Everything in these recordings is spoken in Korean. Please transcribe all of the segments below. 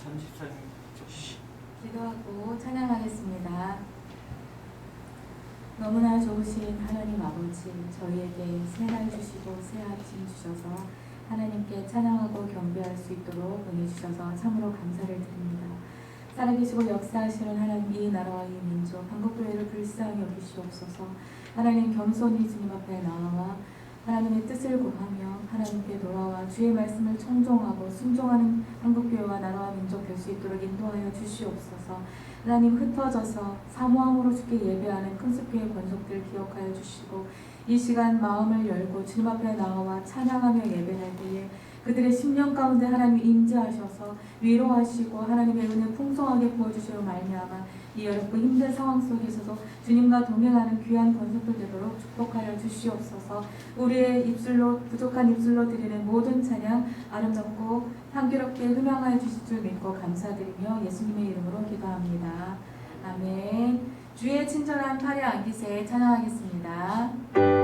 2014년 기도하고 찬양하겠습니다. 너무나 좋으신 하나님 아버지, 저희에게 새날 주시고 새 아침 주셔서 하나님께 찬양하고 경배할 수 있도록 은혜 주셔서 참으로 감사를 드립니다. 살아계시고 역사하시는 하나님, 이 나라와 이 민족 한국교회를 불쌍히 여기시옵소서. 하나님, 겸손히 주님 앞에 나와 하나님의 뜻을 구하며 하나님께 돌아와 주의 말씀을 청종하고 순종하는 한국교회와 나라와 민족 될 수 있도록 인도하여 주시옵소서. 하나님, 흩어져서 사모함으로 주께 예배하는 큰숲교회 권속들 기억하여 주시고 이 시간 마음을 열고 주님 앞에 나와 찬양하며 예배할 때에 그들의 심령 가운데 하나님 임재하셔서 위로하시고 하나님의 은혜 풍성하게 부어주시려 말미암아 이 어렵고 힘든 상황 속에서도 주님과 동행하는 귀한 권속들 되도록 축복하여 주시옵소서. 우리의 입술로 부족한 입술로 드리는 모든 찬양 아름답고 향기롭게 흠양하여 주실 줄 믿고 감사드리며 예수님의 이름으로 기도합니다. 아멘. 주의 친절한 팔에 안기세 찬양하겠습니다. 주의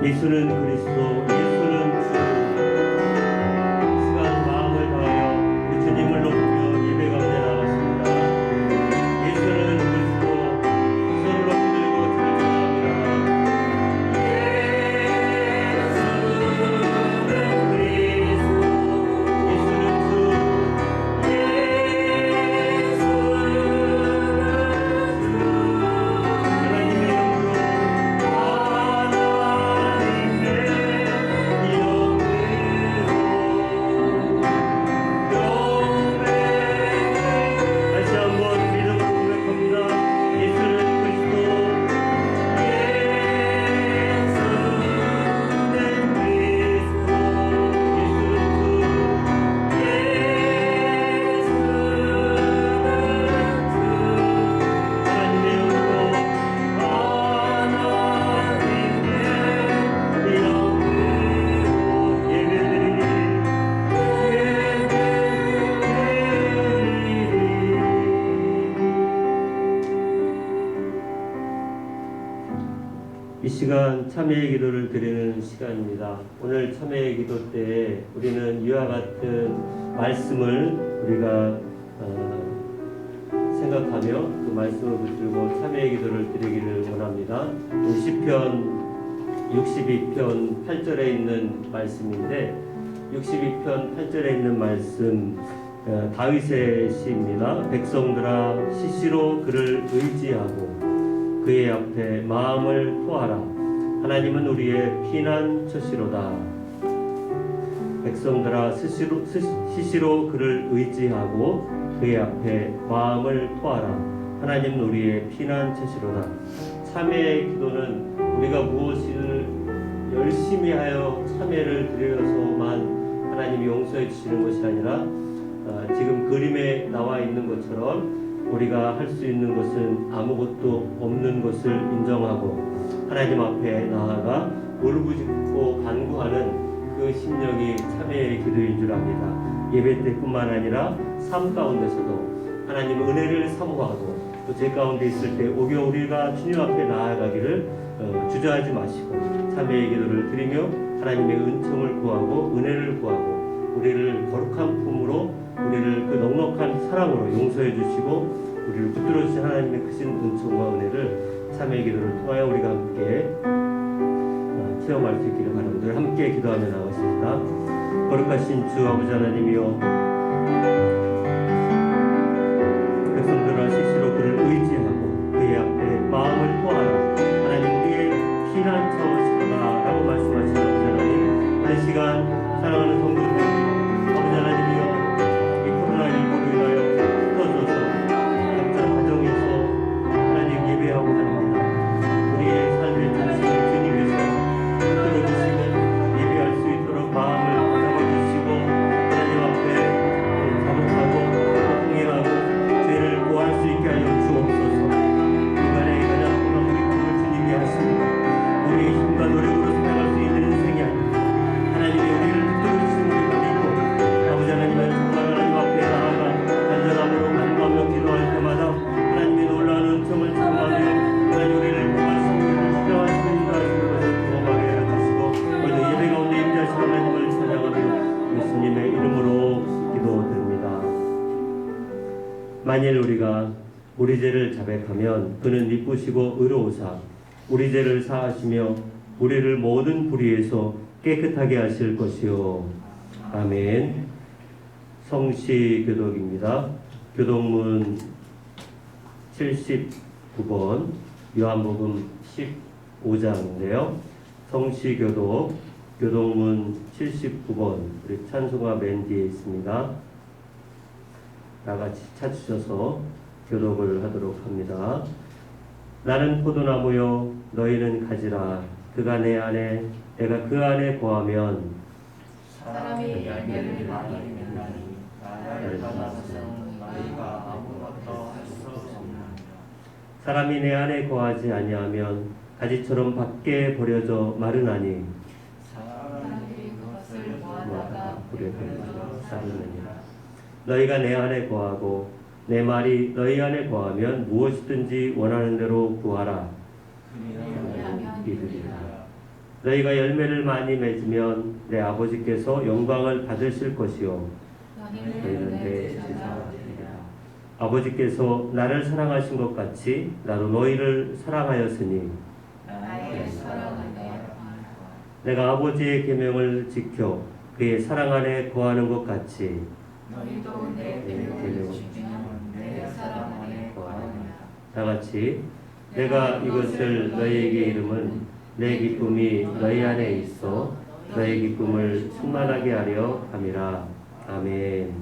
예수는 그리스도, 예수는 주. 이 시간 마음을 다하여 우리 주님을 높이며 예배 가운데 나갔습니다. 예수는 그리스도, 손을 높이 들고 주를 찬양합니다. 예수는 그리스도, 예수는 주. 하나님의 다시 한번 믿음으로 고백합니다. 예수는 그리스도, 예수는 그리스도, 예수는 주, 하나님의 영으로 하나님의 영으로 예배드리니 이 시간 참회의 기도를 드리는 시간입니다. 오늘 참회의 기도 때 우리는 이와 같은 말씀을 우리가 생각하며 그 말씀을 붙들고 참회의 기도를 드리기를 원합니다. 시편 62편 8절에 있는 말씀인데 62편 8절에 있는 말씀 다윗의 시입니다. 백성들아 시시로 그를 의지하고 그의 앞에 마음을 토하라. 하나님은 우리의 피난처시로다. 백성들아 시시로 그를 의지하고 그의 앞에 마음을 토하라. 하나님은 우리의 피난처시로다. 참회의 기도는 우리가 무엇을 열심히 하여 참회를 드려서만 하나님이 용서해 주시는 것이 아니라 지금 그림에 나와 있는 것처럼 우리가 할 수 있는 것은 아무것도 없는 것을 인정하고 하나님 앞에 나아가 울부짖고 간구하는 그 심령이 참회의 기도인 줄 압니다. 예배 때뿐만 아니라 삶 가운데서도 하나님 은혜를 사모하고 또 제 가운데 있을 때 오겨 우리가 주님 앞에 나아가기를 주저하지 마시고 참회의 기도를 드리며 하나님의 은총을 구하고 은혜를 구하고 우리를 거룩한 품으로 우리를 그 넉넉한 사랑으로 용서해 주시고 우리를 붙들어 주신 하나님의 크신 은총과 은혜를 참회의 기도를 통하여 우리가 함께 체험할 수 있기를 바랍니다. 함께 기도하며 나가십니다. 거룩하신 주 아버지 하나님이여, 백성들아 시시로 그를 의지하고 그의 앞에 마음을 토하라. 하나님 우리의 피난처시다 라고 말씀하신 아버지 하나님, 한 시간 사랑하는 성도들 아버지 하나님이여, 이 코로나19로 인하여 흩어져서 각자 가정에서 하나님 예배하고 합니다. 우리의 삶의 중심을 주님께서 들어주시고 예배할 수 있도록 마음을 잡아주시고 하나님 앞에 자복하고 통행하고 죄를 고할 수 있게 하여 주옵소서. 인간의 가장 고난 우리 주님이 하십니다. 우리의 힘과 노력으로 살아갈 수 있는 인생이 아닙니다. 하나님이 우리를 붙들어주신 우리가 믿고 아버지 하나님의 정말 하나님 앞에 나아가 간절함으로 간구하며 기도할 때마다 하나님의 놀라운 은총을 경험하며 하나님 우리를 말씀을 수정하시고 인도하시는 것을 경험하게 해주시고 오늘 예배 가운데 임재하신 하나님을 찬양하며 예수님의 이름으로 기도드립니다. 만일 우리가 우리 죄를 자백하면 그는 이쁘시고 의로우사 우리 죄를 사하시며 우리를 모든 불의에서 깨끗하게 하실 것이요. 아멘. 성시교독입니다. 교독문 79번 요한복음 15장인데요. 성시교독 교독문 79번 우리 찬송가 맨 뒤에 있습니다. 다같이 찾으셔서 교독을 하도록 합니다. 나는 포도나무요 너희는 가지라. 그가 내 안에 내가 그 안에 거하면 사람이 열매를 많이 맺나니 나를 떠나서는 너희가 아무것도 할 수 없습니다. 사람이 내 안에 거하지 아니하면 가지처럼 밖에 버려져 마르나니 사람들이 그것을 모아다가 버려져 쌀르느니라. 너희가 내 안에 거하고 내 말이 너희 안에 거하면 무엇이든지 원하는 대로 구하라. 그리하면 이루리라. 너희가 열매를 많이 맺으면 내 아버지께서 영광을 받으실 것이요 너희는 내 제자가 되리라. 아버지께서 나를 사랑하신 것 같이 나도 너희를 사랑하였으니 나의 사랑하네. 내가 아버지의 계명을 지켜 그의 사랑 안에 거하는 것 같이 너희도 내 계명을 지키면 내 사랑 안에 거하느니라. 다 같이 내가 이것을 너희에게 이름은 내 기쁨이 너희 안에 있어 너희 기쁨을 충만하게 하려 함이라. 아멘.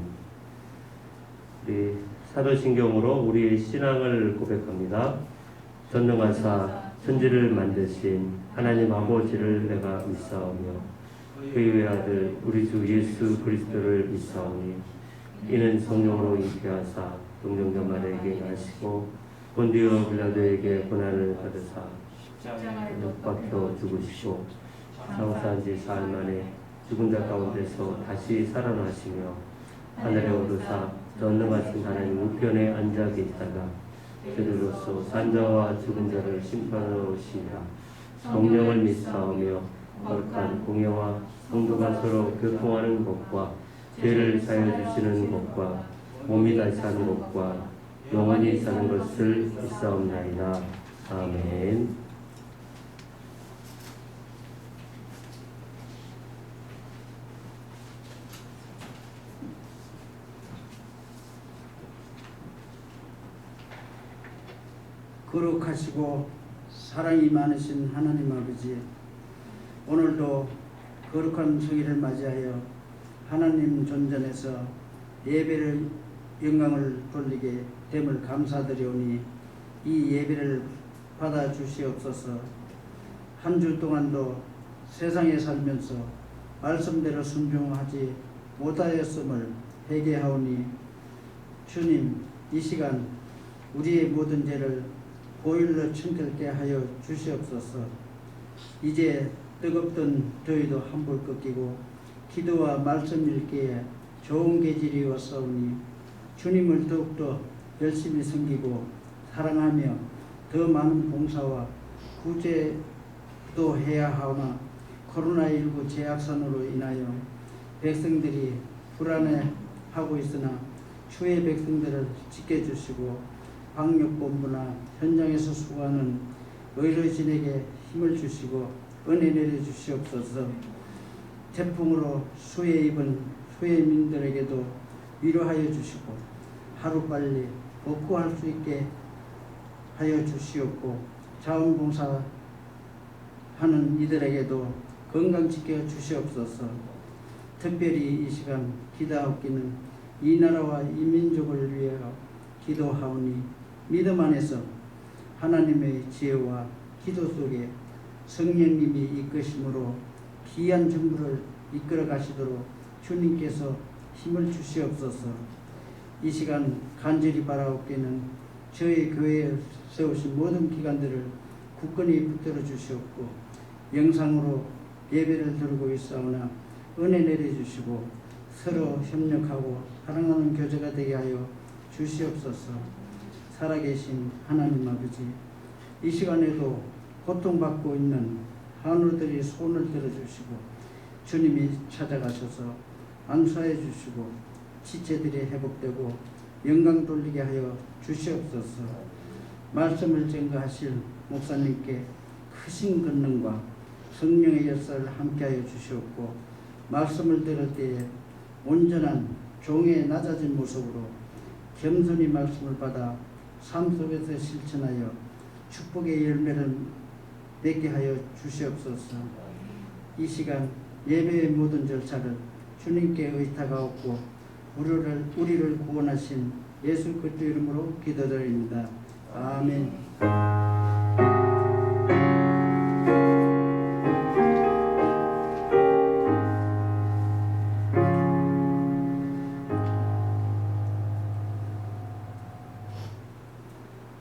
우리 사도신경으로 우리의 신앙을 고백합니다. 전능하사 천지를 만드신 하나님 아버지를 내가 믿사오며 그의 외아들 우리 주 예수 그리스도를 믿사오니 이는 성령으로 잉태하사 동정녀마리에게 나시고 본디오 빌라도에게 고난을 받으사 십자가에 못 박혀 죽으시고 장사한 지 사흘 만에 죽은 자 가운데서 다시 살아나시며 하늘에 오르사 전능하신 하나님 우편에 앉아 계시다가 저들로서 산자와 죽은 자를 심판하러 오시니라. 성령을 믿사오며 거룩한 공예와 성도가 서로 교통하는 것과 죄를 사여 주시는 것과 몸이 다시 사는 것과 영원히 사는 것을 믿사옵나이다. 아멘. 거룩하시고 사랑이 많으신 하나님 아버지, 오늘도 거룩한 성일을 맞이하여 하나님 존전에서 예배를 영광을 돌리게 됨을 감사드리오니 이 예배를 받아 주시옵소서. 한 주 동안도 세상에 살면서 말씀대로 순종하지 못하였음을 회개하오니 주님, 이 시간 우리의 모든 죄를 보일러 청결케 하여 주시옵소서. 이제 뜨겁던 더위도 한볼 꺾이고 기도와 말씀 읽기에 좋은 계절이 왔사오니 주님을 더욱더 열심히 섬기고 사랑하며 더 많은 봉사와 구제도 해야 하오나 코로나19 재확산으로 인하여 백성들이 불안해하고 있으나 주의 백성들을 지켜주시고 방역본부나 현장에서 수고하는 의료진에게 힘을 주시고 은혜 내려주시옵소서. 태풍으로 수해 입은 수해민들에게도 위로하여 주시고 하루빨리 복구할 수 있게 하여 주시옵고 자원봉사 하는 이들에게도 건강 지켜 주시옵소서. 특별히 이 시간 기도하옵기는 이 나라와 이 민족을 위하여 기도하오니 믿음 안에서 하나님의 지혜와 기도 속에 성령님이 이끄심으로 귀한 정부를 이끌어 가시도록 주님께서 힘을 주시옵소서. 이 시간 간절히 바라옵기는 저희 교회에 세우신 모든 기관들을 굳건히 붙들어 주시옵고 영상으로 예배를 드리고 있사오나 은혜 내려주시고 서로 협력하고 사랑하는 교제가 되게 하여 주시옵소서. 살아계신 하나님 아버지, 이 시간에도 고통받고 있는 한우들이 손을 들어주시고 주님이 찾아가셔서 안수하여 주시고 지체들이 회복되고 영광 돌리게 하여 주시옵소서. 말씀을 증거하실 목사님께 크신 권능과 성령의 역사를 함께하여 주시옵고 말씀을 들을 때에 온전한 종의 낮아진 모습으로 겸손히 말씀을 받아 삶 속에서 실천하여 축복의 열매를 맺게 하여 주시옵소서. 이 시간 예배의 모든 절차를 주님께 의탁하옵고 우리를 구원하신 예수 그리스도 이름으로 기도드립니다. 아멘.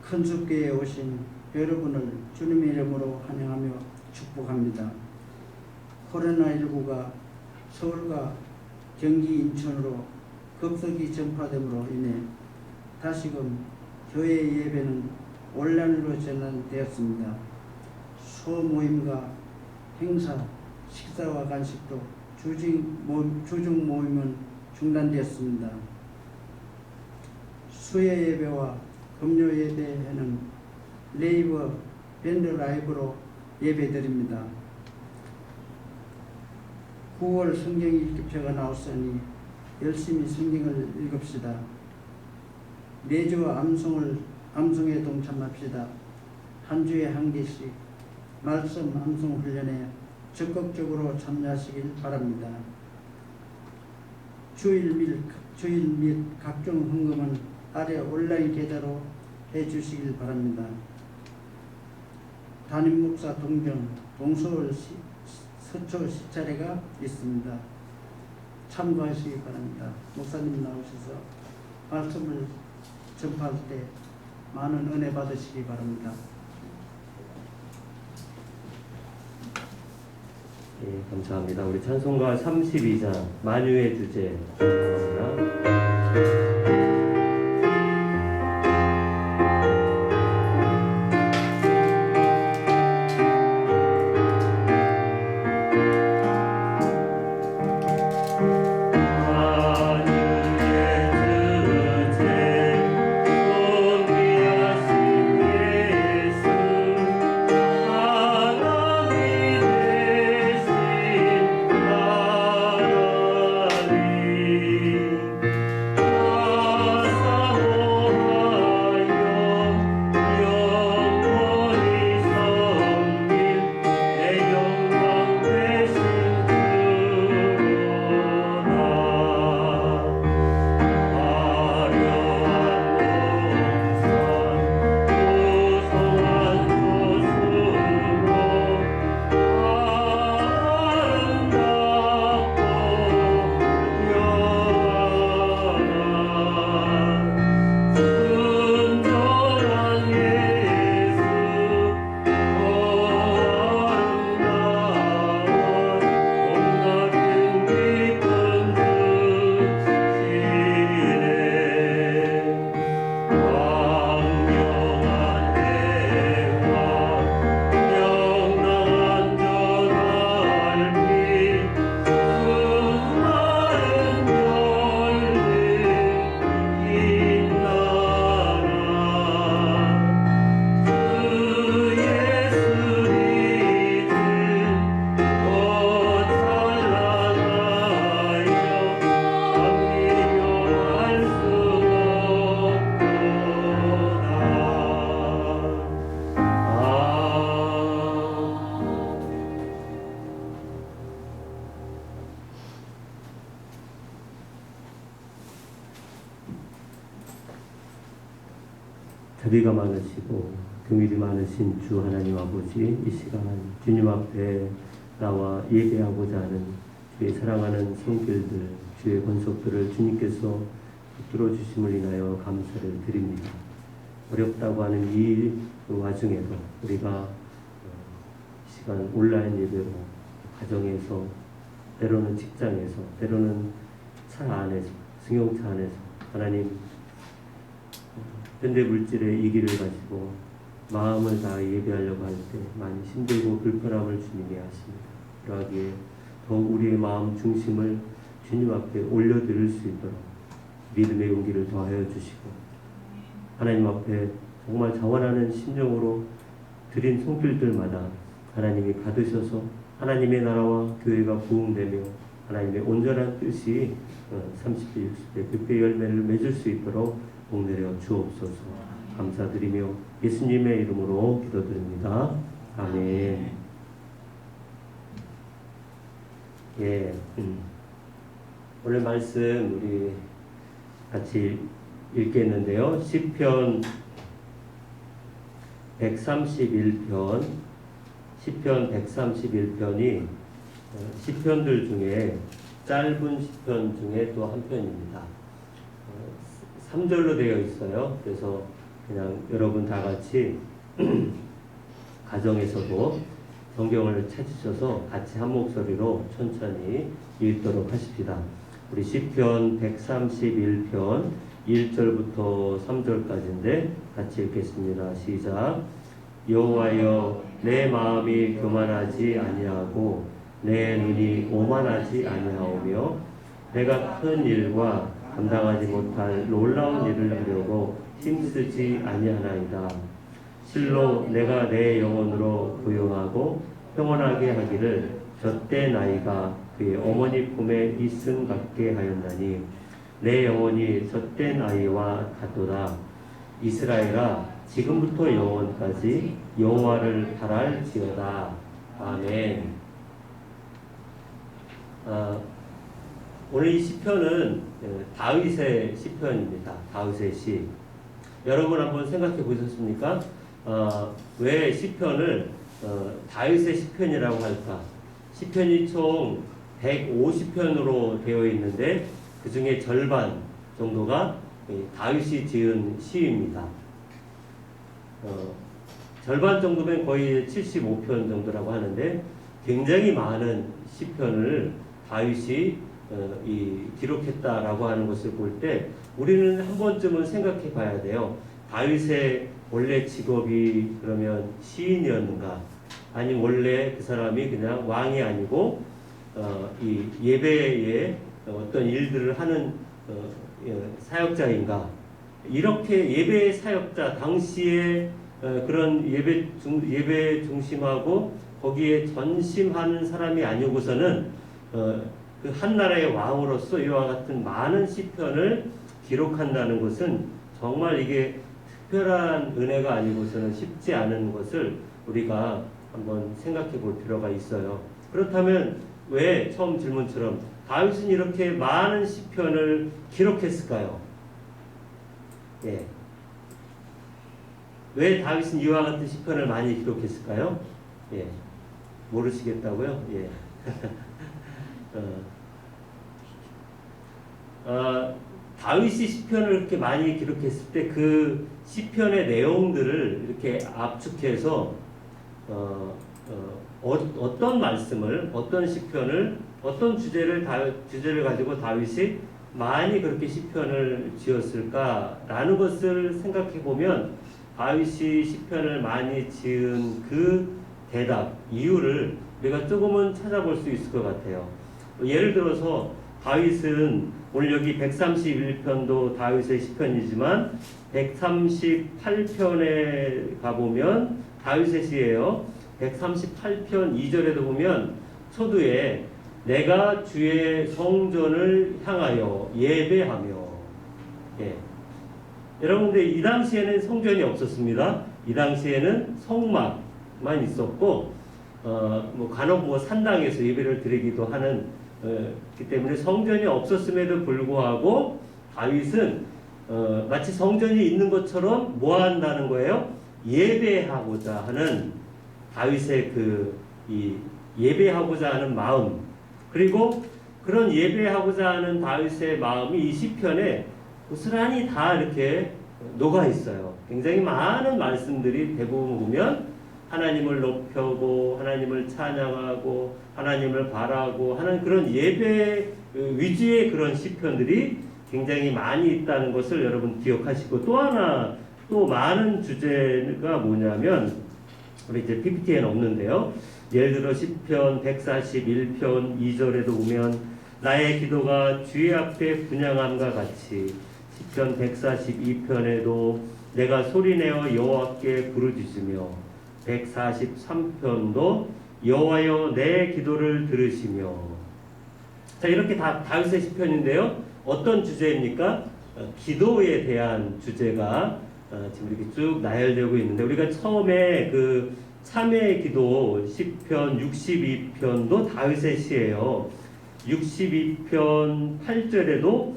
큰숲교회에 오신 여러분을 주님의 이름으로 환영하며 축복합니다. 코로나19가 서울과 경기, 인천으로 급속히 전파됨으로 인해 다시금 교회 예배는 온라인으로 전환되었습니다. 소모임과 행사, 식사와 간식도 주중 모임은 중단되었습니다. 수요 예배와 금요 예배에는 레이브 밴드 라이브로 예배드립니다. 9월 성경 읽기표가 나왔으니 열심히 성경을 읽읍시다. 매주 암송에 동참합시다. 한 주에 한 개씩 말씀 암송 훈련에 적극적으로 참여하시길 바랍니다. 주일 및 각종 헌금은 아래 온라인 계좌로 해주시길 바랍니다. 담임 목사 동서울 서초 시차례가 있습니다. 참고하시기 바랍니다. 목사님 나오셔서 말씀을 전파할 때 많은 은혜 받으시기 바랍니다. 예, 감사합니다. 우리 찬송가 32장 만유의 주제 감사합니다. 자비가 많으시고 긍휼이 많으신 주 하나님 아버지, 이 시간 주님 앞에 나와 예배하고자 하는 주의 사랑하는 손길들, 주의 권속들을 주님께서 붙들어 주심을 인하여 감사를 드립니다. 어렵다고 하는 이 와중에도 우리가 이 시간 온라인 예배로 가정에서, 때로는 직장에서, 때로는 차 안에서, 승용차 안에서 하나님 현대 물질의 이기를 가지고 마음을 다해 예배하려고 할 때 많이 힘들고 불편함을 주님이 하십니다. 그러하기에 더욱 우리의 마음 중심을 주님 앞에 올려드릴 수 있도록 믿음의 용기를 더하여 주시고, 하나님 앞에 정말 자원하는 심정으로 드린 손길들마다 하나님이 받으셔서 하나님의 나라와 교회가 부흥되며 하나님의 온전한 뜻이 30배, 60배, 100배 열매를 맺을 수 있도록 복내려 주옵소서. 감사드리며 예수님의 이름으로 기도드립니다. 아멘. 예, 오늘 말씀 우리 같이 읽겠는데요. 시편 131편, 시편 131편이 시편들 중에 짧은 시편 중에 또 한 편입니다. 3절로 되어 있어요. 그래서 그냥 여러분 다 같이 가정에서도 성경을 찾으셔서 같이 한 목소리로 천천히 읽도록 하십시다. 우리 시편 131편 1절부터 3절까지인데 같이 읽겠습니다. 시작. 여호와여 내 마음이 교만하지 아니하고 내 눈이 오만하지 아니하오며 내가 큰 일과 감당하지 못할 놀라운 일을 하려고 힘쓰지 아니하나이다. 실로 내가 내 영혼으로 부유하고 평온하게 하기를 젖된 아이가 그의 어머니 품에 있음 같게 하였나니 내 영혼이 젖된 아이와 같도다. 이스라엘아 지금부터 영원까지 여호와를 바랄지어다. 아멘. 오늘 이 시편은 다윗의 시편입니다. 다윗의 시. 여러분 한번 생각해 보셨습니까? 왜 시편을 다윗의 시편이라고 할까? 시편이 총 150편으로 되어 있는데 그 중에 절반 정도가 다윗이 지은 시입니다. 절반 정도면 거의 75편 정도라고 하는데 굉장히 많은 시편을 다윗이 기록했다라고 하는 것을 볼 때 우리는 한 번쯤은 생각해 봐야 돼요. 다윗의 원래 직업이 그러면 시인이었는가? 아니 원래 그 사람이 그냥 왕이 아니고 이 예배에 어떤 일들을 하는 사역자인가? 이렇게 예배 사역자 당시에 그런 예배 중심하고 거기에 전심하는 사람이 아니고서는 그 한 나라의 왕으로서 이와 같은 많은 시편을 기록한다는 것은 정말 이게 특별한 은혜가 아니고서는 쉽지 않은 것을 우리가 한번 생각해 볼 필요가 있어요. 그렇다면 왜 처음 질문처럼 다윗은 이렇게 많은 시편을 기록했을까요? 예. 왜 다윗은 이와 같은 시편을 많이 기록했을까요? 예. 모르시겠다고요? 예. 다윗이 시편을 이렇게 많이 기록했을 때 그 시편의 내용들을 이렇게 압축해서 어떤 말씀을, 어떤 시편을, 어떤 주제를 가지고 다윗이 많이 그렇게 시편을 지었을까라는 것을 생각해 보면 다윗이 시편을 많이 지은 그 대답, 이유를 우리가 조금은 찾아볼 수 있을 것 같아요. 예를 들어서 다윗은 오늘 여기 131편도 다윗의 시편이지만 138편에 가보면 다윗의 시예요. 138편 2절에도 보면 초두에 내가 주의 성전을 향하여 예배하며. 예. 여러분들 이 당시에는 성전이 없었습니다. 이 당시에는 성막만 있었고 간혹 산당에서 예배를 드리기도 하는 그 때문에 성전이 없었음에도 불구하고 다윗은 마치 성전이 있는 것처럼 뭐 한다는 거예요? 예배하고자 하는 다윗의 이 예배하고자 하는 마음, 그리고 그런 예배하고자 하는 다윗의 마음이 이 시편에 고스란히 다 이렇게 녹아 있어요. 굉장히 많은 말씀들이 대부분 보면 하나님을 높여고 하나님을 찬양하고 하나님을 바라고 하는 그런 예배 위주의 그런 시편들이 굉장히 많이 있다는 것을 여러분 기억하시고, 또 하나 또 많은 주제가 뭐냐면 우리 이제 PPT에는 없는데요. 예를 들어 시편 141편 2절에도 보면 나의 기도가 주의 앞에 분향함과 같이, 시편 142편에도 내가 소리내어 여호와께 부르짖으며, 143편도 여호와여 내 기도를 들으시며. 자, 이렇게 다 다윗의 시편인데요. 어떤 주제입니까? 기도에 대한 주제가 지금 이렇게 쭉 나열되고 있는데, 우리가 처음에 그 참회의 기도 시편 62편도 다윗의 시예요. 62편 8절에도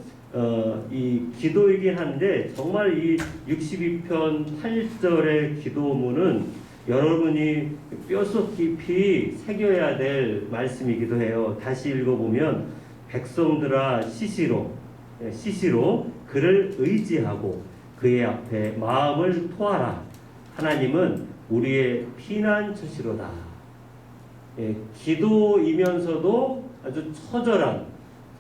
이 기도이긴 한데 정말 이 62편 8절의 기도문은 여러분이 뼛속 깊이 새겨야 될 말씀이기도 해요. 다시 읽어보면 백성들아 시시로 그를 의지하고 그의 앞에 마음을 토하라. 하나님은 우리의 피난처시로다. 예, 기도이면서도 아주 처절한,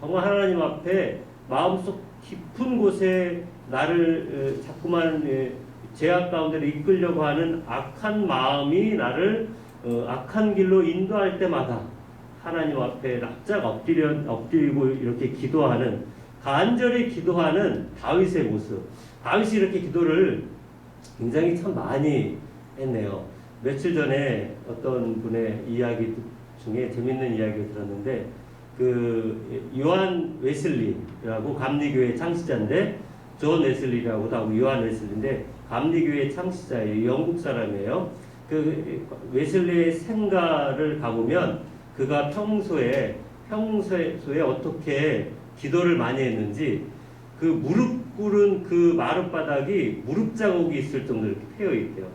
정말 하나님 앞에 마음속 깊은 곳에 나를 자꾸만 죄악 가운데로 이끌려고 하는 악한 마음이 나를 악한 길로 인도할 때마다 하나님 앞에 납작 엎드리고 이렇게 기도하는, 간절히 기도하는 다윗의 모습. 다윗이 이렇게 기도를 굉장히 참 많이 했네요. 며칠 전에 어떤 분의 이야기 중에 재밌는 이야기를 들었는데, 그 요한 웨슬리라고 감리교회 창시자인데, 존 웨슬리라고도 하고 요한 웨슬리인데 감리교회 창시자예요. 영국 사람이에요. 그 웨슬리의 생가를 가보면 그가 평소에 어떻게 기도를 많이 했는지, 그 무릎 꿇은 그 마룻바닥이 무릎 자국이 있을 정도로 이렇게 패여 있대요.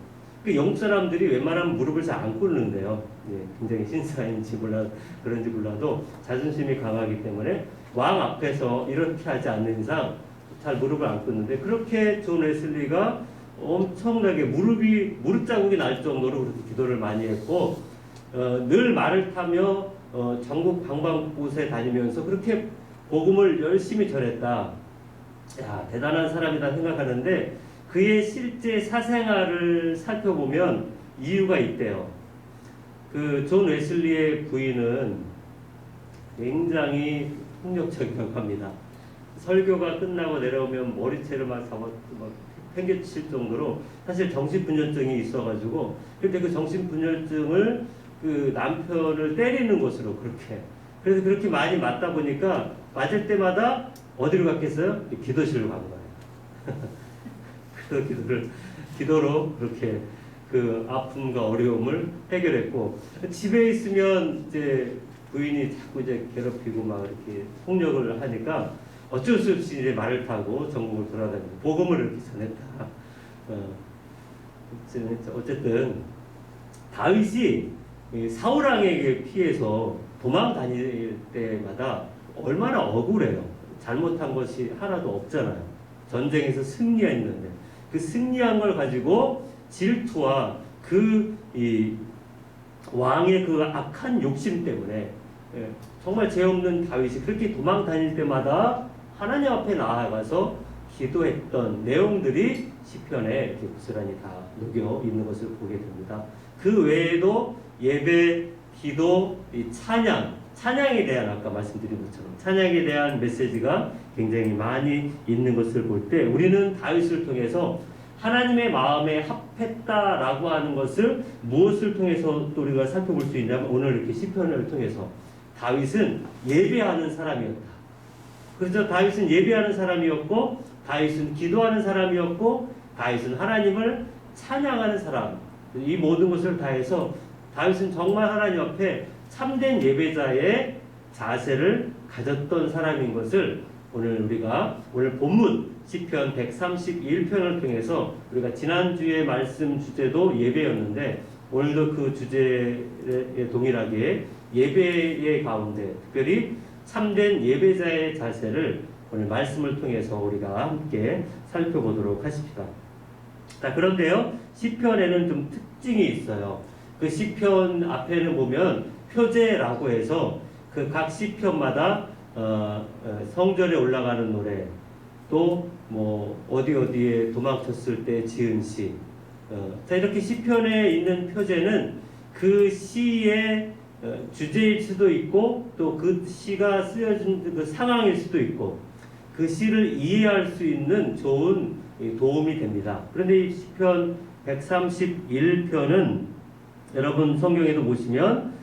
그 영국 사람들이 웬만하면 무릎을 잘 안 꿇는데요. 예, 굉장히 신사인지 그런지 몰라도 자존심이 강하기 때문에 왕 앞에서 이렇게 하지 않는 이상 잘 무릎을 안 꿇는데, 그렇게 존 웨슬리가 엄청나게 무릎 자국이 날 정도로 그렇게 기도를 많이 했고, 늘 말을 타며 전국 방방곳에 다니면서 그렇게 복음을 열심히 전했다. 야, 대단한 사람이다 생각하는데, 그의 실제 사생활을 살펴보면 이유가 있대요. 그 존 웨슬리의 부인은 굉장히 폭력적이라고 합니다. 설교가 끝나고 내려오면 머리채를 막 팽개칠 정도로 사실 정신분열증이 있어가지고, 근데 그 정신분열증을 그 남편을 때리는 것으로 그렇게, 그래서 그렇게 많이 맞다 보니까 맞을 때마다 어디로 갔겠어요? 기도실로 간 거예요. 그 기도로 그렇게 그 아픔과 어려움을 해결했고, 집에 있으면 이제 부인이 자꾸 이제 괴롭히고 막 이렇게 폭력을 하니까 어쩔 수 없이 이제 말을 타고 전국을 돌아다니고 복음을 이렇게 전했다. 어쨌든 다윗이 사울 왕에게 피해서 도망 다닐 때마다 얼마나 억울해요. 잘못한 것이 하나도 없잖아요. 전쟁에서 승리했는데 그 승리한 걸 가지고 질투와 이 왕의 그 악한 욕심 때문에 정말 죄 없는 다윗이 그렇게 도망 다닐 때마다 하나님 앞에 나아가서 기도했던 내용들이 시편에 이렇게 고스란히 다 녹여 있는 것을 보게 됩니다. 그 외에도 예배, 기도, 이 찬양에 대한, 아까 말씀드린 것처럼 찬양에 대한 메시지가 굉장히 많이 있는 것을 볼 때, 우리는 다윗을 통해서 하나님의 마음에 합했다라고 하는 것을 무엇을 통해서 또 우리가 살펴볼 수 있냐면, 오늘 이렇게 시편을 통해서 다윗은 예배하는 사람이었다. 그래서 다윗은 예배하는 사람이었고, 다윗은 기도하는 사람이었고, 다윗은 하나님을 찬양하는 사람, 이 모든 것을 다해서 다윗은 정말 하나님 앞에 참된 예배자의 자세를 가졌던 사람인 것을 오늘 본문 시편 131편을 통해서, 우리가 지난주에 말씀 주제도 예배였는데 오늘도 그 주제에 동일하게 예배의 가운데 특별히 참된 예배자의 자세를 오늘 말씀을 통해서 우리가 함께 살펴보도록 하십시다. 자, 그런데요, 시편에는 좀 특징이 있어요. 그 시편 앞에는 보면 표제라고 해서 그 각 시편마다 성전에 올라가는 노래, 또 뭐 어디에 도망쳤을 때 지은 시, 자, 이렇게 시편에 있는 표제는 그 시의 주제일 수도 있고, 또 그 시가 쓰여진 그 상황일 수도 있고, 그 시를 이해할 수 있는 좋은 도움이 됩니다. 그런데 이 시편 131편은 여러분 성경에도 보시면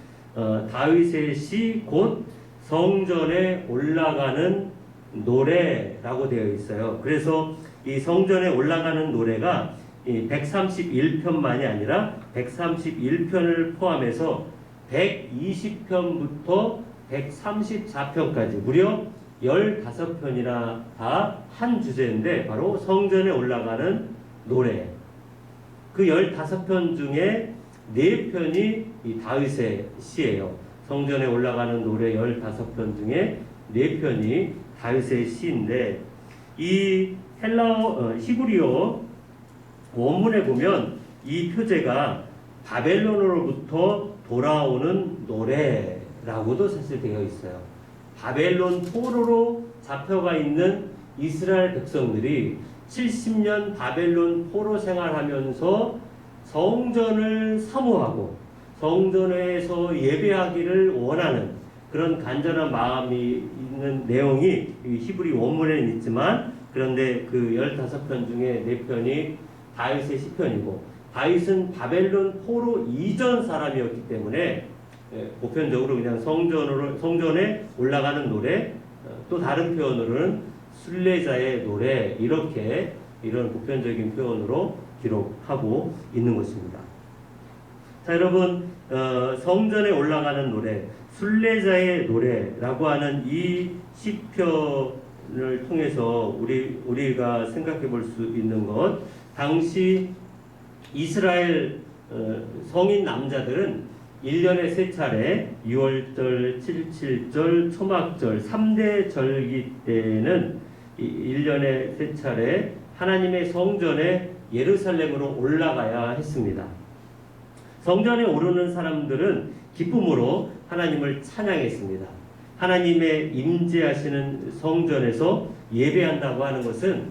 다윗의 시 곧 성전에 올라가는 노래라고 되어 있어요. 그래서 이 성전에 올라가는 노래가 이 131편만이 아니라 131편을 포함해서 120편부터 134편까지 무려 15편이나 다 한 주제인데, 바로 성전에 올라가는 노래. 그 15편 중에 4편이 이 다윗의 시예요. 성전에 올라가는 노래 15편 중에 4편이 다윗의 시인데, 이 히브리어 원문에 보면 이 표제가 바벨론으로부터 돌아오는 노래라고도 사실 되어 있어요. 바벨론 포로로 잡혀가 있는 이스라엘 백성들이 70년 바벨론 포로 생활하면서 성전을 사모하고 성전에서 예배하기를 원하는 그런 간절한 마음이 있는 내용이 히브리 원문에는 있지만, 그런데 그 15편 중에 4편이 다윗의 시편이고, 다윗은 바벨론 포로 이전 사람이었기 때문에 보편적으로 그냥 성전에 올라가는 노래, 또 다른 표현으로는 순례자의 노래, 이렇게 이런 보편적인 표현으로 기록하고 있는 것입니다. 자, 여러분, 성전에 올라가는 노래, 순례자의 노래라고 하는 이 시편을 통해서 우리가 생각해 볼 수 있는 것, 당시 이스라엘 성인 남자들은 1년에 3차례 6월절, 77절, 초막절 3대 절기 때는 1년에 3차례 하나님의 성전에 예루살렘으로 올라가야 했습니다. 성전에 오르는 사람들은 기쁨으로 하나님을 찬양했습니다. 하나님의 임재하시는 성전에서 예배한다고 하는 것은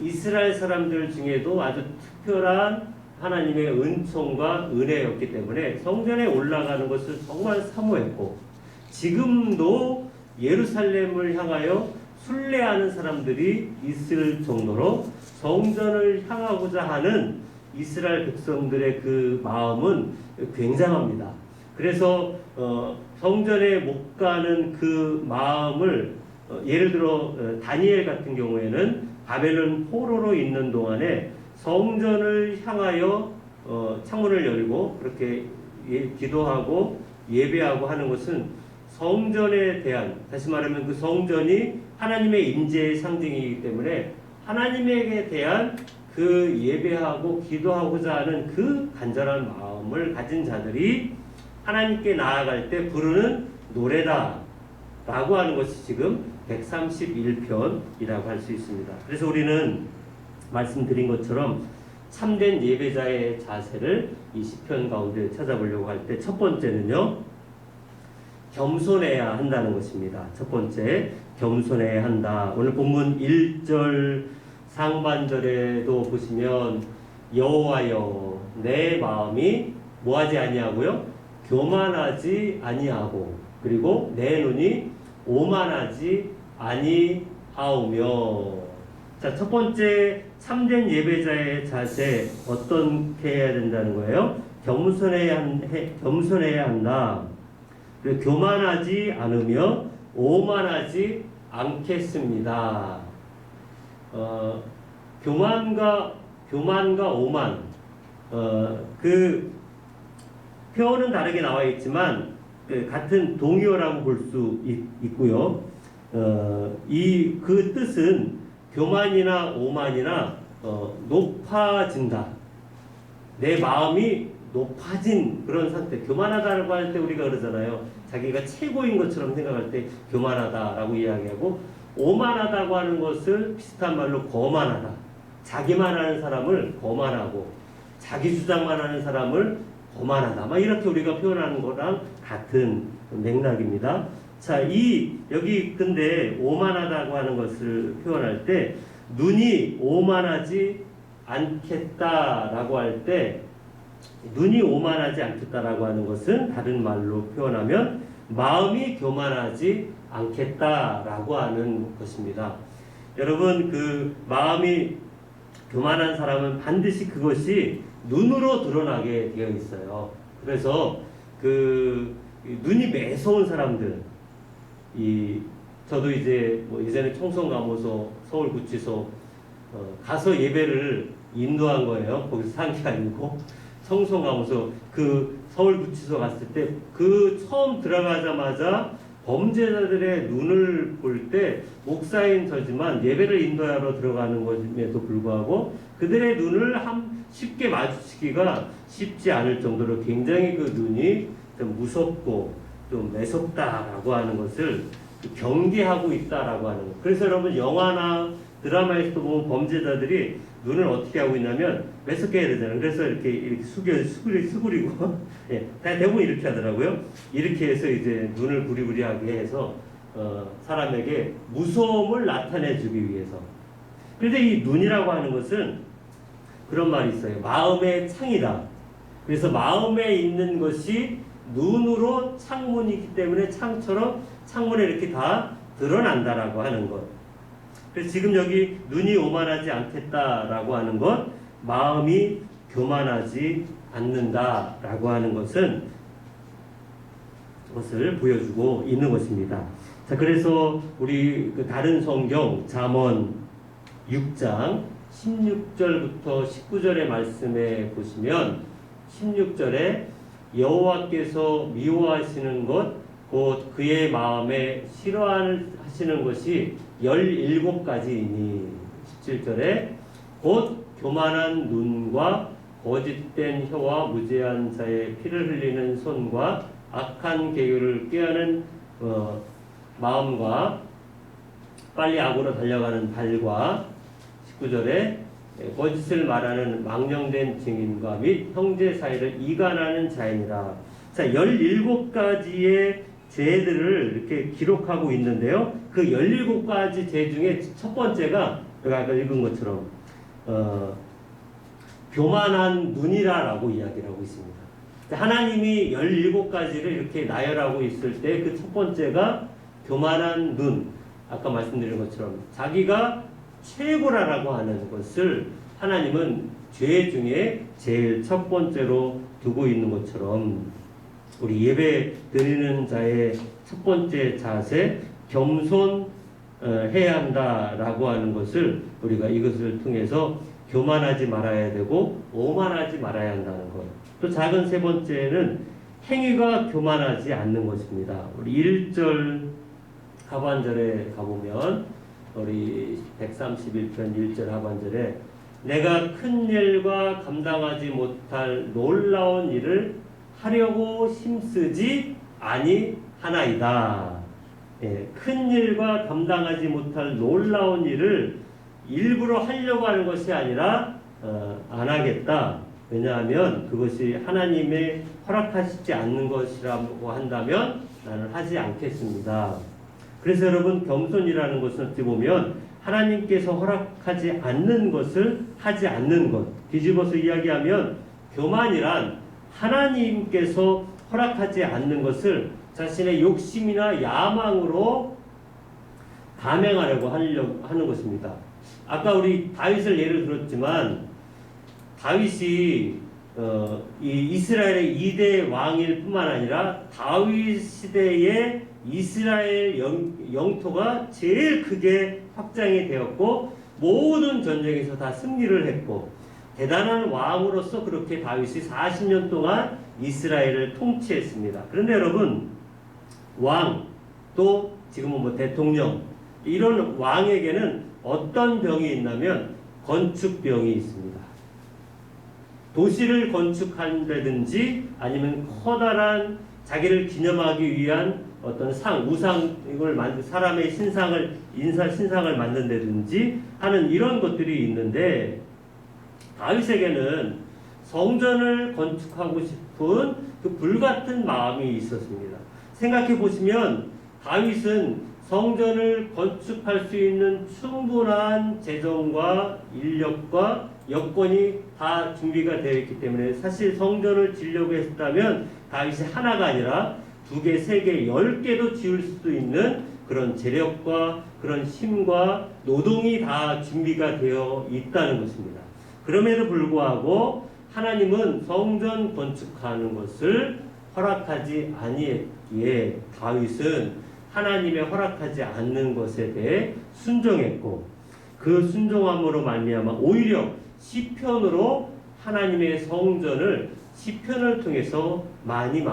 이스라엘 사람들 중에도 아주 특별한 하나님의 은총과 은혜였기 때문에 성전에 올라가는 것을 정말 사모했고, 지금도 예루살렘을 향하여 순례하는 사람들이 있을 정도로 성전을 향하고자 하는 이스라엘 백성들의 그 마음은 굉장합니다. 그래서 성전에 못 가는 그 마음을 예를 들어 다니엘 같은 경우에는 바벨론 포로로 있는 동안에 성전을 향하여 창문을 열고 그렇게 기도하고 예배하고 하는 것은 성전에 대한, 다시 말하면 그 성전이 하나님의 임재의 상징이기 때문에 하나님에게 대한 그 예배하고 기도하고자 하는 그 간절한 마음을 가진 자들이 하나님께 나아갈 때 부르는 노래다 라고 하는 것이 지금 131편이라고 할 수 있습니다. 그래서 우리는 말씀드린 것처럼 참된 예배자의 자세를 이 시편 가운데 찾아보려고 할 때 첫 번째는요, 겸손해야 한다는 것입니다. 첫 번째, 겸손해야 한다. 오늘 본문 1절 상반절에도 보시면 여호와여 내 마음이 뭐하지 아니하고요? 교만하지 아니하고, 그리고 내 눈이 오만하지 아니하오며. 자, 첫 번째 참된 예배자의 자세 어떻게 해야 된다는 거예요? 겸손해야 한다. 그리고 교만하지 않으며 오만하지 않겠습니다. 교만과 오만, 그 표현은 다르게 나와 있지만 같은 동의어라고 볼 수 있고요. 그 뜻은 교만이나 오만이나 높아진다. 내 마음이 높아진 그런 상태. 교만하다라고 할 때 우리가 그러잖아요. 자기가 최고인 것처럼 생각할 때 교만하다라고 이야기하고, 오만하다고 하는 것을 비슷한 말로 거만하다. 자기만 하는 사람을 거만하고 자기 주장만 하는 사람을 거만하다. 막 이렇게 우리가 표현하는 거랑 같은 맥락입니다. 자, 여기 근데 오만하다고 하는 것을 표현할 때 눈이 오만하지 않겠다라고 할 때, 눈이 오만하지 않겠다라고 하는 것은 다른 말로 표현하면 마음이 교만하지 않겠다라고 하는 것입니다. 여러분, 그 마음이 교만한 사람은 반드시 그것이 눈으로 드러나게 되어 있어요. 그래서 그 눈이 매서운 사람들, 저도 이제 뭐 예전에 청송가모소 서울구치소 가서 예배를 인도한 거예요. 거기서 산 게 아니고 청송가모소 그 서울구치소 갔을 때 그 처음 들어가자마자 범죄자들의 눈을 볼 때, 목사인 저지만 예배를 인도하러 들어가는 것임에도 불구하고 그들의 눈을 쉽게 마주치기가 쉽지 않을 정도로 굉장히 그 눈이 좀 무섭고 좀 매섭다라고 하는 것을 경계하고 있다라고 하는 것. 그래서 여러분, 영화나 드라마에서도 보면 범죄자들이 눈을 어떻게 하고 있냐면 매섭게 해야 되잖아요. 그래서 이렇게 수그리고 예, 대부분 이렇게 하더라고요. 이렇게 해서 이제 눈을 부리부리하게 해서 사람에게 무서움을 나타내주기 위해서. 그런데 이 눈이라고 하는 것은 그런 말이 있어요. 마음의 창이다. 그래서 마음에 있는 것이 눈으로 창문이기 때문에 창처럼 창문에 이렇게 다 드러난다라고 하는 것. 그래서 지금 여기 눈이 오만하지 않겠다라고 하는 것, 마음이 교만하지 않는다라고 하는 것을 보여주고 있는 것입니다. 자, 그래서 우리 그 다른 성경 잠언 6장 16절부터 19절의 말씀에 보시면 16절에 여호와께서 미워하시는 것 곧 그의 마음에 싫어하시는 것이 17가지이니 17절에 곧 교만한 눈과 거짓된 혀와 무죄한 자의 피를 흘리는 손과 악한 계율을 꾀하는 마음과 빨리 악으로 달려가는 발과 19절에 거짓을 말하는 망령된 증인과 및 형제 사이를 이간하는 자이니라. 자, 17가지의 죄들을 이렇게 기록하고 있는데요. 그 17가지 죄 중에 첫 번째가 제가 아까 읽은 것처럼 교만한 눈이라고 이야기를 하고 있습니다. 하나님이 17가지를 이렇게 나열하고 있을 때 그 첫 번째가 교만한 눈. 아까 말씀드린 것처럼 자기가 최고라고 하는 것을 하나님은 죄 중에 제일 첫 번째로 두고 있는 것처럼 우리 예배 드리는 자의 첫 번째 자세 겸손해야 한다라고 하는 것을 우리가 이것을 통해서 교만하지 말아야 되고 오만하지 말아야 한다는 것. 또 작은 세 번째는 행위가 교만하지 않는 것입니다. 우리 1절 하반절에 가보면 우리 131편 1절 하반절에 내가 큰 일과 감당하지 못할 놀라운 일을 하려고 힘쓰지 아니하나이다. 예, 큰 일과 감당하지 못할 놀라운 일을 일부러 하려고 하는 것이 아니라 안 하겠다. 왜냐하면 그것이 하나님의 허락하시지 않는 것이라고 한다면 나는 하지 않겠습니다. 그래서 여러분 겸손이라는 것은 어찌 보면 하나님께서 허락하지 않는 것을 하지 않는 것. 뒤집어서 이야기하면 교만이란 하나님께서 허락하지 않는 것을 자신의 욕심이나 야망으로 감행하려고 하는 것입니다. 아까 우리 다윗을 예를 들었지만 다윗이 이 이스라엘의 2대 왕일 뿐만 아니라 다윗 시대의 이스라엘 영토가 제일 크게 확장이 되었고 모든 전쟁에서 다 승리를 했고 대단한 왕으로서 그렇게 다윗이 40년 동안 이스라엘을 통치했습니다. 그런데 여러분 왕 또 지금은 뭐 대통령 이런 왕에게는 어떤 병이 있냐면 건축병이 있습니다. 도시를 건축한다든지 아니면 커다란 자기를 기념하기 위한 어떤 우상을 만든 사람의 신상을 만든다든지 하는 이런 것들이 있는데 다윗에게는 성전을 건축하고 싶은 그 불같은 마음이 있었습니다. 생각해 보시면 다윗은 성전을 건축할 수 있는 충분한 재정과 인력과 여건이 다 준비가 되어 있기 때문에 사실 성전을 지으려고 했다면 다윗이 하나가 아니라 2개, 3개, 10개도 지을 수도 있는 그런 재력과 그런 힘과 노동이 다 준비가 되어 있다는 것입니다. 그럼에도 불구하고 하나님은 성전 건축하는 것을 허락하지 아니했기에 다윗은 하나님의 허락하지 않는 것에 대해 순종했고 그 순종함으로 말미암아 오히려 시편으로 하나님의 성전을 시편을 통해서 많이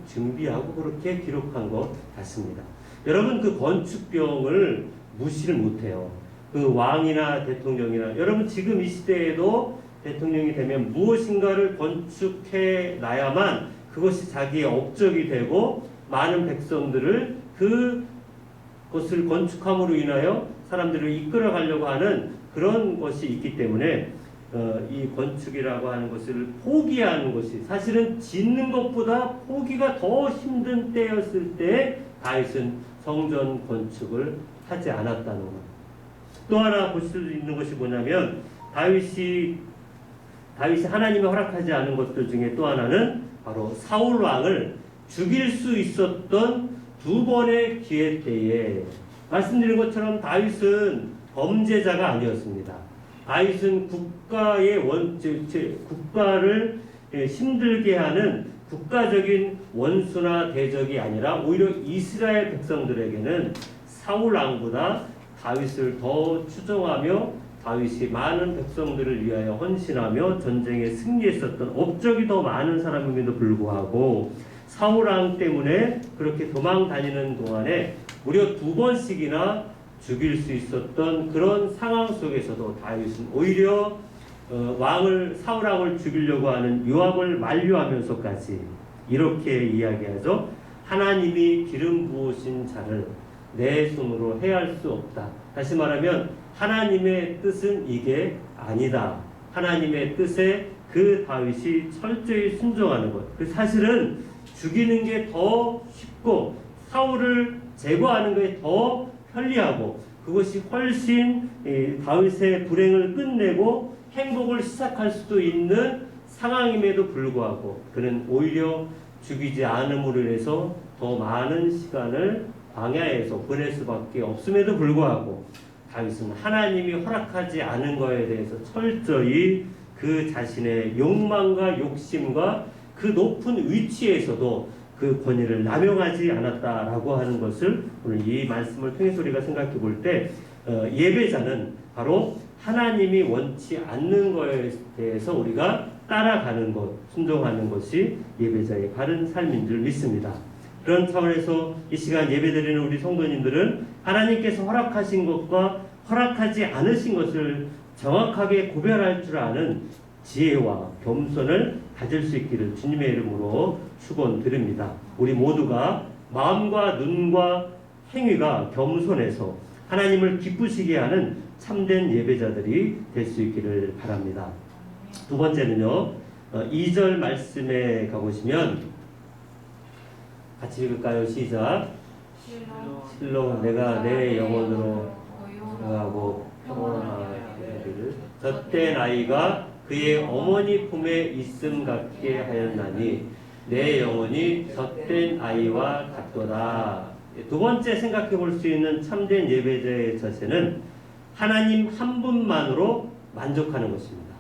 준비하고 그렇게 기록한 것 같습니다. 여러분 그 건축병을 무시를 못해요. 그 왕이나 대통령이나 여러분 지금 이 시대에도 대통령이 되면 무엇인가를 건축해 놔야만 그것이 자기의 업적이 되고 많은 백성들을 그것을 건축함으로 인하여 사람들을 이끌어 가려고 하는 그런 것이 있기 때문에 이 건축이라고 하는 것을 포기하는 것이 사실은 짓는 것보다 포기가 더 힘든 때였을 때 다윗은 성전 건축을 하지 않았다는 것. 또 하나 볼 수 있는 것이 뭐냐면 다윗이 하나님이 허락하지 않은 것들 중에 또 하나는 바로 사울 왕을 죽일 수 있었던 두 번의 기회 때에 말씀드린 것처럼 다윗은 범죄자가 아니었습니다. 다윗은 국가를 힘들게 하는 국가적인 원수나 대적이 아니라 오히려 이스라엘 백성들에게는 사울 왕보다 다윗을 더 추종하며 다윗이 많은 백성들을 위하여 헌신하며 전쟁에 승리했었던 업적이 더 많은 사람임에도 불구하고 사울 왕 때문에 그렇게 도망 다니는 동안에 무려 2번씩이나 죽일 수 있었던 그런 상황 속에서도 다윗은 오히려 사울 왕을 죽이려고 하는 요압을 만류하면서까지 이렇게 이야기하죠. 하나님이 기름 부으신 자를 내 손으로 해할 수 없다. 다시 말하면 하나님의 뜻은 이게 아니다. 하나님의 뜻에 그 다윗이 철저히 순종하는 것. 그 사실은 죽이는 게 더 쉽고 사울을 제거하는 것이 더 편리하고 그것이 훨씬 다윗의 불행을 끝내고 행복을 시작할 수도 있는 상황임에도 불구하고 그는 오히려 죽이지 않음으로 인해서 더 많은 시간을 광야에서 보낼 수밖에 없음에도 불구하고 다윗은 하나님이 허락하지 않은 것에 대해서 철저히 그 자신의 욕망과 욕심과 그 높은 위치에서도 그 권위를 남용하지 않았다라고 하는 것을 오늘 이 말씀을 통해서 우리가 생각해 볼 때 예배자는 바로 하나님이 원치 않는 것에 대해서 우리가 따라가는 것, 순종하는 것이 예배자의 바른 삶인 줄 믿습니다. 그런 차원에서 이 시간 예배드리는 우리 성도님들은 하나님께서 허락하신 것과 허락하지 않으신 것을 정확하게 구별할 줄 아는 지혜와 겸손을 가질 수 있기를 주님의 이름으로 축원드립니다. 우리 모두가 마음과 눈과 행위가 겸손해서 하나님을 기쁘시게 하는 참된 예배자들이 될 수 있기를 바랍니다. 두 번째는요, 2절 말씀에 가보시면 같이 읽을까요? 시작. 실로 내가 내 영혼으로 하고 평온하기를 젖된 아이가 그의 어머니 품에 있음 같게 하였나니 내 영혼이 젖된 아이와 같도다. 두 번째 생각해 볼 수 있는 참된 예배자의 자세는 하나님 한 분만으로 만족하는 것입니다.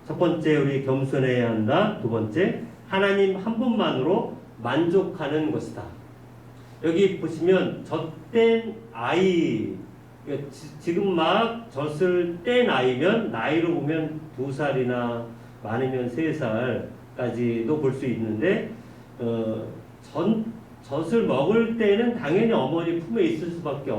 첫 번째 우리 겸손해야 한다. 두 번째 하나님 한 분만으로 만족하는 것이다. 여기 보시면 젖된 아이, 지금 막 젖을 뗀 아이면 나이로 보면 2살이나 많으면 3살까지도 볼 수 있는데 젖을 먹을 때는 당연히 어머니 품에 있을 수밖에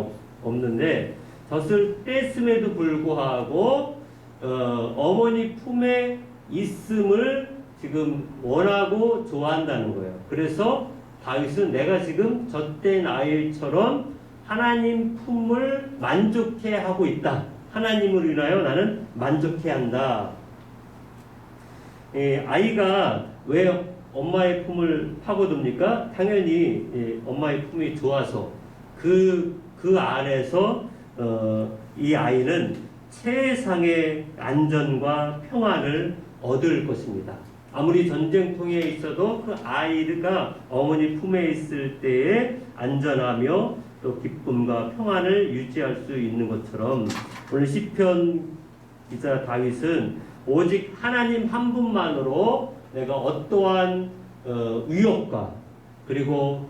없는데 젖을 뗐음에도 불구하고 어머니 품에 있음을 지금 원하고 좋아한다는 거예요. 그래서 다윗은 내가 지금 젖된 아이처럼 하나님 품을 만족해 하고 있다. 하나님을 인하여 나는 만족해 한다. 아이가 왜 엄마의 품을 파고듭니까? 당연히 엄마의 품이 좋아서 그 안에서 이 아이는 최상의 안전과 평안을 얻을 것입니다. 아무리 전쟁통에 있어도 그 아이가 어머니 품에 있을 때에 안전하며 또 기쁨과 평안을 유지할 수 있는 것처럼 오늘 시편 기자 다윗은 오직 하나님 한 분만으로 내가 어떠한 위협과 그리고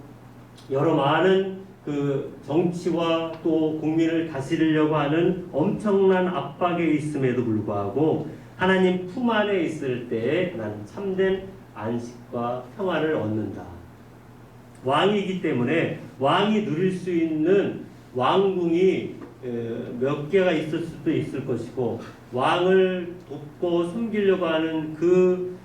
여러 많은 그 정치와 또 국민을 다스리려고 하는 엄청난 압박에 있음에도 불구하고 하나님 품 안에 있을 때에 나는 참된 안식과 평안을 얻는다. 왕이기 때문에 왕이 누릴 수 있는 왕궁이 몇 개가 있을 수도 있을 것이고 왕을 돕고 섬기려고 하는 그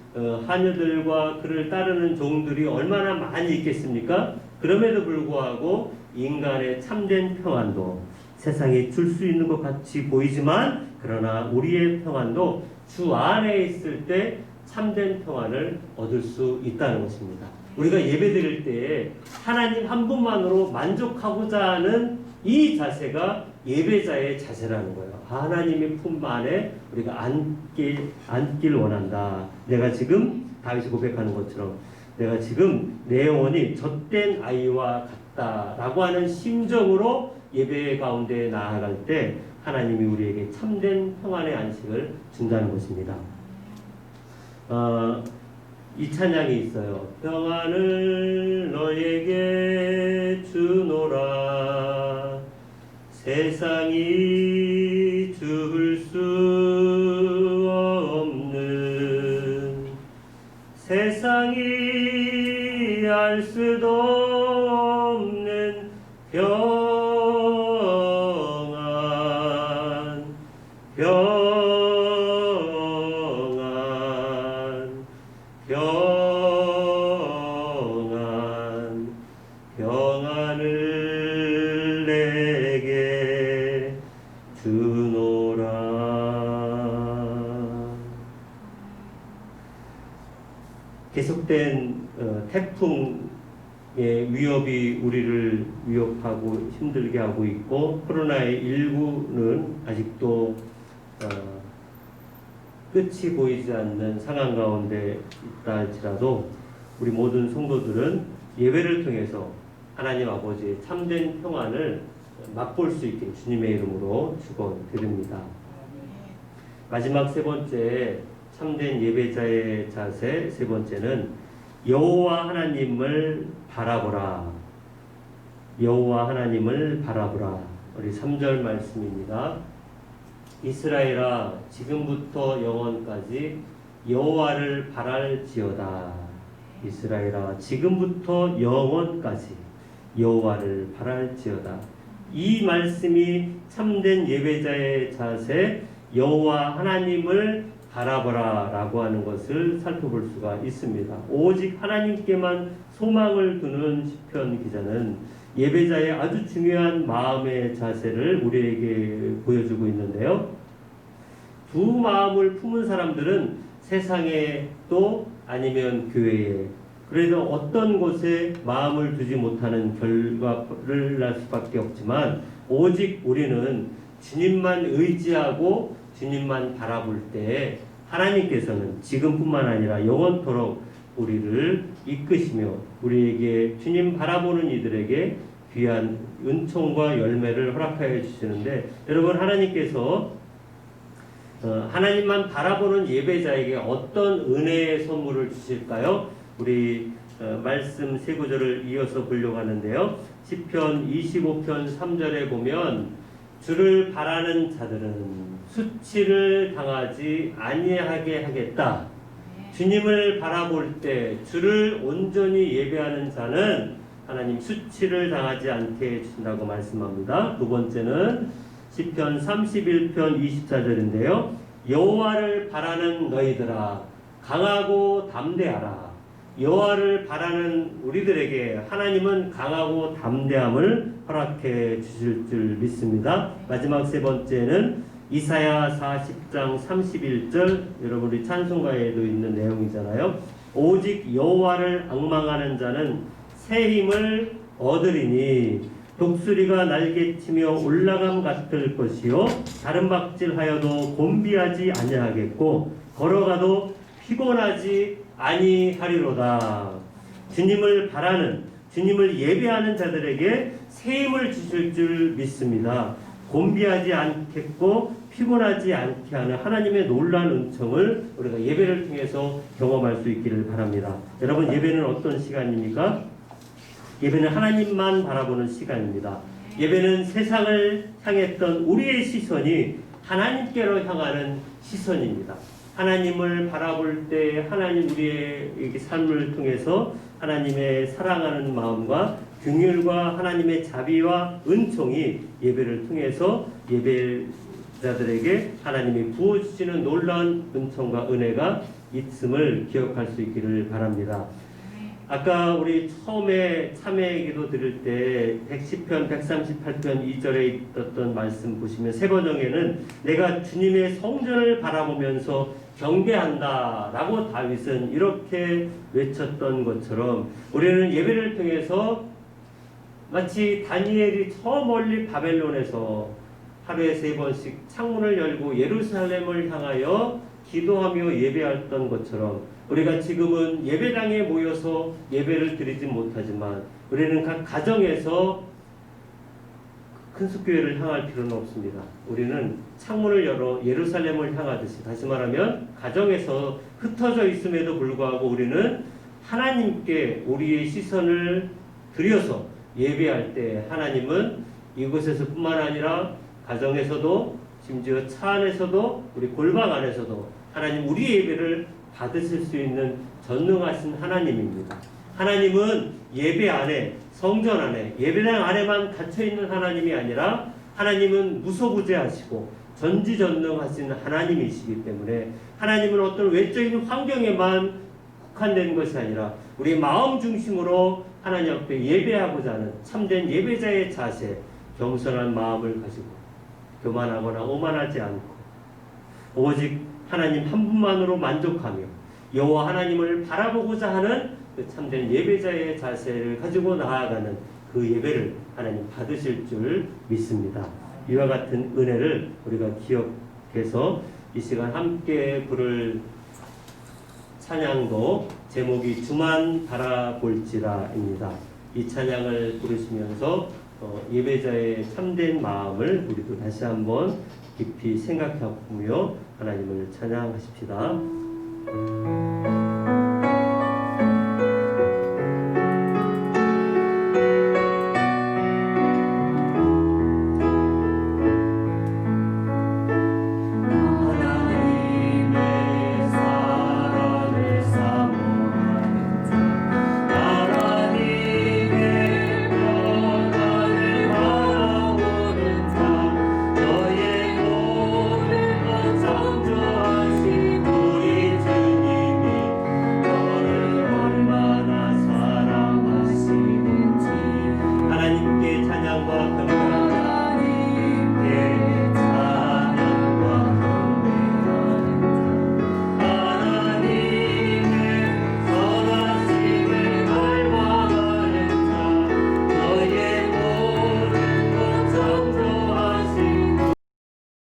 하녀들과 그를 따르는 종들이 얼마나 많이 있겠습니까? 그럼에도 불구하고 인간의 참된 평안도 세상이 줄 수 있는 것 같이 보이지만 그러나 우리의 평안도 주 안에 있을 때 참된 평안을 얻을 수 있다는 것입니다. 우리가 예배드릴 때 하나님 한 분만으로 만족하고자 하는 이 자세가 예배자의 자세라는 거예요. 하나님의 품 안에 우리가 앉길 원한다. 내가 지금 다윗이 고백하는 것처럼 내가 지금 내 영혼이 젖된 아이와 같다라고 하는 심정으로 예배 가운데 나아갈 때 하나님이 우리에게 참된 평안의 안식을 준다는 것입니다. 이 찬양이 있어요. 평안을 너에게 주노라. 세상이 줄 수 없는, 세상이 알 수도 없는 평안, 평안, 평안, 평안을 내게 주노라. 계속된 태풍의 위협이 우리를 위협하고 힘들게 하고 있고, 코로나의 일부는 아직도 끝이 보이지 않는 상황 가운데 있다 할지라도 우리 모든 성도들은 예배를 통해서 하나님 아버지의 참된 평안을 맛볼 수 있게 주님의 이름으로 축원드립니다. 마지막 세 번째 참된 예배자의 자세, 세 번째는 여호와 하나님을 바라보라. 여호와 하나님을 바라보라. 우리 3절 말씀입니다. 이스라엘아, 지금부터 영원까지 여호와를 바랄지어다. 이스라엘아, 지금부터 영원까지 여호와를 바랄지어다. 이 말씀이 참된 예배자의 자세, 여호와 하나님을 바라보라 라고 하는 것을 살펴볼 수가 있습니다. 오직 하나님께만 소망을 두는 시편 기자는 예배자의 아주 중요한 마음의 자세를 우리에게 보여주고 있는데요. 두 마음을 품은 사람들은 세상에 또 아니면 교회에, 그래도 어떤 곳에 마음을 두지 못하는 결과를 날 수밖에 없지만, 오직 우리는 주님만 의지하고 주님만 바라볼 때 하나님께서는 지금뿐만 아니라 영원토록 우리를 이끄시며 우리에게 주님 바라보는 이들에게 귀한 은총과 열매를 허락하여 주시는데, 여러분, 하나님께서 하나님만 바라보는 예배자에게 어떤 은혜의 선물을 주실까요? 우리 말씀 세 구절을 이어서 보려고 하는데요. 시편 25편 3절에 보면 주를 바라는 자들은 수치를 당하지 아니하게 하겠다. 주님을 바라볼 때 주를 온전히 예배하는 자는 하나님 수치를 당하지 않게 해주신다고 말씀합니다. 두 번째는 시편 31편 24절인데요. 여호와를 바라는 너희들아, 강하고 담대하라. 여호와를 바라는 우리들에게 하나님은 강하고 담대함을 허락해 주실 줄 믿습니다. 마지막 세 번째는 이사야 40장 31절, 여러분 우리 찬송가에도 있는 내용이잖아요. 오직 여호와를 앙망하는 자는 새 힘을 얻으리니 독수리가 날개치며 올라감 같을 것이요 다른 박질하여도 곤비하지 아니하겠고 걸어가도 피곤하지 아니하리로다. 주님을 바라는, 주님을 예배하는 자들에게 새 힘을 주실 줄 믿습니다. 곤비하지 않겠고 피곤하지 않게 하는 하나님의 놀라운 은총을 우리가 예배를 통해서 경험할 수 있기를 바랍니다. 여러분, 예배는 어떤 시간입니까? 예배는 하나님만 바라보는 시간입니다. 예배는 세상을 향했던 우리의 시선이 하나님께로 향하는 시선입니다. 하나님을 바라볼 때 하나님 우리의 삶을 통해서 하나님의 사랑하는 마음과 긍휼과 하나님의 자비와 은총이 예배를 통해서 예배자들에게 하나님이 부어주시는 놀라운 은총과 은혜가 있음을 기억할 수 있기를 바랍니다. 아까 우리 처음에 참회기도 드릴 때 110편 138편 2절에 있었던 말씀 보시면 세 번역에는 내가 주님의 성전을 바라보면서 경배한다 라고 다윗은 이렇게 외쳤던 것처럼 우리는 예배를 통해서 마치 다니엘이 저 멀리 바벨론에서 하루에 3번씩 창문을 열고 예루살렘을 향하여 기도하며 예배했던 것처럼 우리가 지금은 예배당에 모여서 예배를 드리지 못하지만 우리는 각 가정에서 큰 숲교회를 향할 필요는 없습니다. 우리는 창문을 열어 예루살렘을 향하듯이, 다시 말하면 가정에서 흩어져 있음에도 불구하고 우리는 하나님께 우리의 시선을 들여서 예배할 때 하나님은 이곳에서뿐만 아니라 가정에서도, 심지어 차 안에서도, 우리 골방 안에서도 하나님 우리의 예배를 받으실 수 있는 전능하신 하나님입니다. 하나님은 예배 안에, 성전 안에, 예배당 안에만 갇혀있는 하나님이 아니라 하나님은 무소부재하시고 전지전능하신 하나님이시기 때문에 하나님은 어떤 외적인 환경에만 국한된 것이 아니라 우리 마음 중심으로 하나님 앞에 예배하고자 하는 참된 예배자의 자세, 겸손한 마음을 가지고 교만하거나 오만하지 않고 오직 하나님 한 분만으로 만족하며 여호와 하나님을 바라보고자 하는 그 참된 예배자의 자세를 가지고 나아가는 그 예배를 하나님 받으실 줄 믿습니다. 이와 같은 은혜를 우리가 기억해서 이 시간 함께 부를 찬양도 제목이 주만 바라볼지라입니다. 이 찬양을 부르시면서 예배자의 참된 마음을 우리도 다시 한번 깊이 생각해보며 하나님을 찬양하십시다. 찬양과